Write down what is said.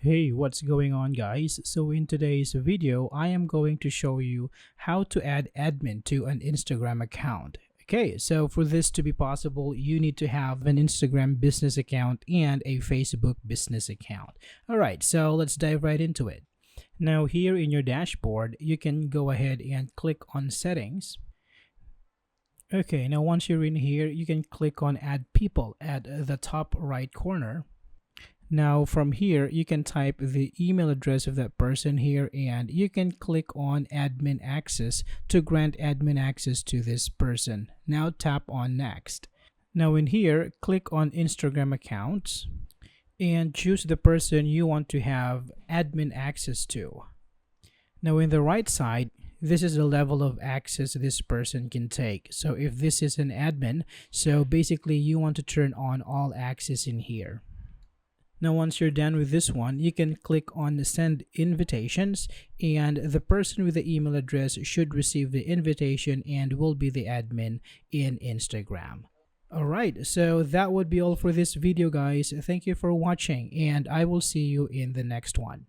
Hey, what's going on, guys? So in today's video, I am going to show you how to add admin to an Instagram account. Okay, so for this to be possible, you need to have an Instagram business account and a Facebook business account. All right, so let's dive right into it. Now here in your dashboard, you can go ahead and click on settings. Okay, now once you're in here, you can click on add people at the top right corner. Now from here, you can type the email address of that person here, and you can click on admin access to grant admin access to this person. Now tap on next. Now in here, click on Instagram accounts and choose the person you want to have admin access to. Now in the right side, this is the level of access this person can take. So if this is an admin, so basically you want to turn on all access in here. Now once you're done with this one, you can click on send invitations, and the person with the email address should receive the invitation and will be the admin in Instagram. Alright, so that would be all for this video, guys. Thank you for watching, and I will see you in the next one.